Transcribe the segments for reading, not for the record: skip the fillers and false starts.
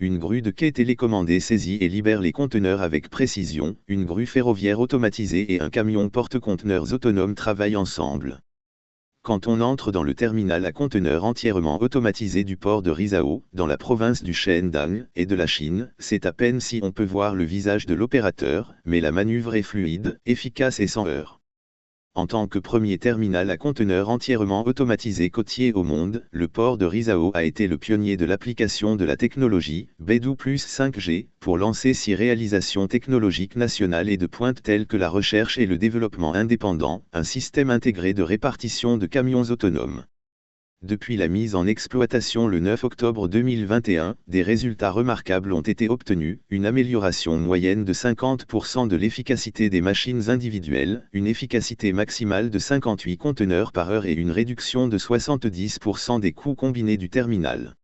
Une grue de quai télécommandée saisit et libère les conteneurs avec précision, une grue ferroviaire automatisée et un camion porte-conteneurs autonome travaillent ensemble. Quand on entre dans le terminal à conteneurs entièrement automatisé du port de Rizhao, dans la province du Shandong et de la Chine, c'est à peine si on peut voir le visage de l'opérateur, mais la manœuvre est fluide, efficace et sans heurts. En tant que premier terminal à conteneurs entièrement automatisé côtier au monde, le port de Rizhao a été le pionnier de l'application de la technologie Beidou plus 5G pour lancer 6 réalisations technologiques nationales et de pointe telles que la recherche et le développement indépendant, un système intégré de répartition de camions autonomes. Depuis la mise en exploitation le 9 octobre 2021, des résultats remarquables ont été obtenus, une amélioration moyenne de 50% de l'efficacité des machines individuelles, une efficacité maximale de 58 conteneurs par heure et une réduction de 70% des coûts combinés du terminal.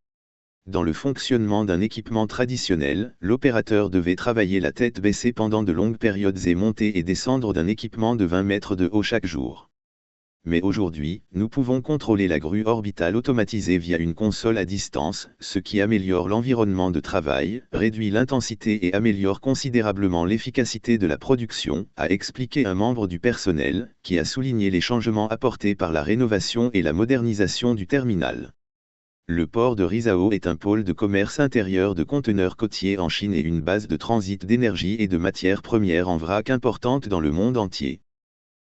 Dans le fonctionnement d'un équipement traditionnel, l'opérateur devait travailler la tête baissée pendant de longues périodes et monter et descendre d'un équipement de 20 mètres de haut chaque jour. Mais aujourd'hui, nous pouvons contrôler la grue orbitale automatisée via une console à distance, ce qui améliore l'environnement de travail, réduit l'intensité et améliore considérablement l'efficacité de la production, a expliqué un membre du personnel, qui a souligné les changements apportés par la rénovation et la modernisation du terminal. Le port de Rizhao est un pôle de commerce intérieur de conteneurs côtiers en Chine et une base de transit d'énergie et de matières premières en vrac importante dans le monde entier.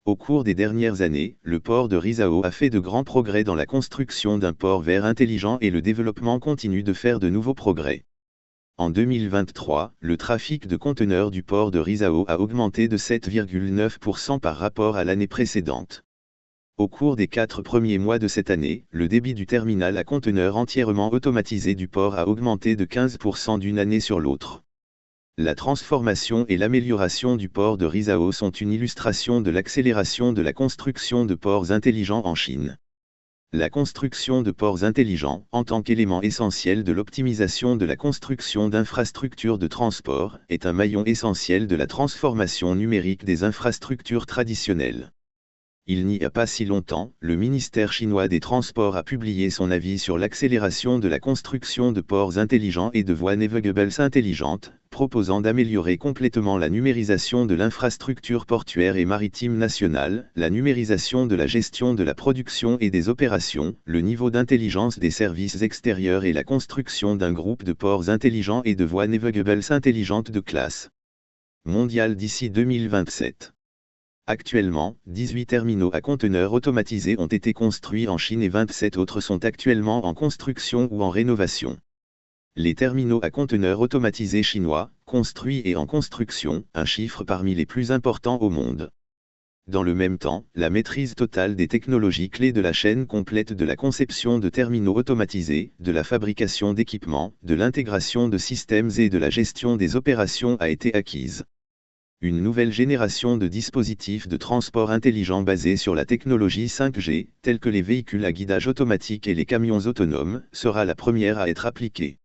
Au cours des dernières années, le port de Rizhao a fait de grands progrès dans la construction d'un port vert intelligent et le développement continue de faire de nouveaux progrès. En 2023, le trafic de conteneurs du port de Rizhao a augmenté de 7,9% par rapport à l'année précédente. Au cours des 4 premiers mois de cette année, le débit du terminal à conteneurs entièrement automatisé du port a augmenté de 15% d'une année sur l'autre. La transformation et l'amélioration du port de Rizhao sont une illustration de l'accélération de la construction de ports intelligents en Chine. La construction de ports intelligents, en tant qu'élément essentiel de l'optimisation de la construction d'infrastructures de transport, est un maillon essentiel de la transformation numérique des infrastructures traditionnelles. Il n'y a pas si longtemps, le ministère chinois des Transports a publié son avis sur l'accélération de la construction de ports intelligents et de voies navigables intelligentes, proposant d'améliorer complètement la numérisation de l'infrastructure portuaire et maritime nationale, la numérisation de la gestion de la production et des opérations, le niveau d'intelligence des services extérieurs et la construction d'un groupe de ports intelligents et de voies navigables intelligentes de classe mondiale d'ici 2027. Actuellement, 18 terminaux à conteneurs automatisés ont été construits en Chine et 27 autres sont actuellement en construction ou en rénovation. Les terminaux à conteneurs automatisés chinois, construits et en construction, un chiffre parmi les plus importants au monde. Dans le même temps, la maîtrise totale des technologies clés de la chaîne complète de la conception de terminaux automatisés, de la fabrication d'équipements, de l'intégration de systèmes et de la gestion des opérations a été acquise. Une nouvelle génération de dispositifs de transport intelligents basés sur la technologie 5G, tels que les véhicules à guidage automatique et les camions autonomes, sera la première à être appliquée.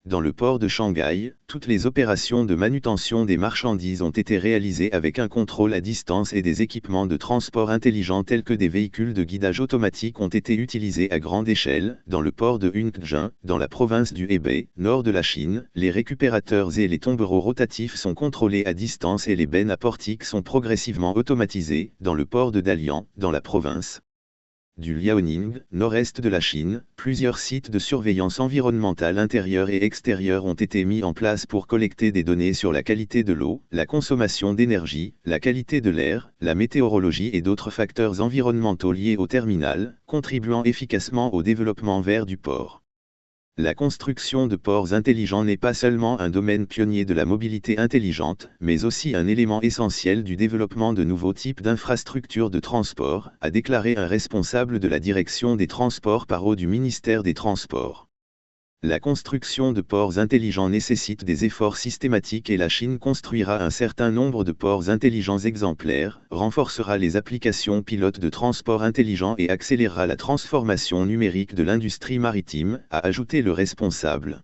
Dans le port de Shanghai, toutes les opérations de manutention des marchandises ont été réalisées avec un contrôle à distance et des équipements de transport intelligents tels que des véhicules de guidage automatique ont été utilisés à grande échelle. Dans le port de Yuncheng, dans la province du Hebei, nord de la Chine, les récupérateurs et les tombereaux rotatifs sont contrôlés à distance et les bennes à portique sont progressivement automatisées. Dans le port de Dalian, dans la province du Liaoning, nord-est de la Chine, plusieurs sites de surveillance environnementale intérieure et extérieure ont été mis en place pour collecter des données sur la qualité de l'eau, la consommation d'énergie, la qualité de l'air, la météorologie et d'autres facteurs environnementaux liés au terminal, contribuant efficacement au développement vert du port. La construction de ports intelligents n'est pas seulement un domaine pionnier de la mobilité intelligente, mais aussi un élément essentiel du développement de nouveaux types d'infrastructures de transport, a déclaré un responsable de la direction des transports par eau du ministère des Transports. La construction de ports intelligents nécessite des efforts systématiques et la Chine construira un certain nombre de ports intelligents exemplaires, renforcera les applications pilotes de transport intelligent et accélérera la transformation numérique de l'industrie maritime, a ajouté le responsable.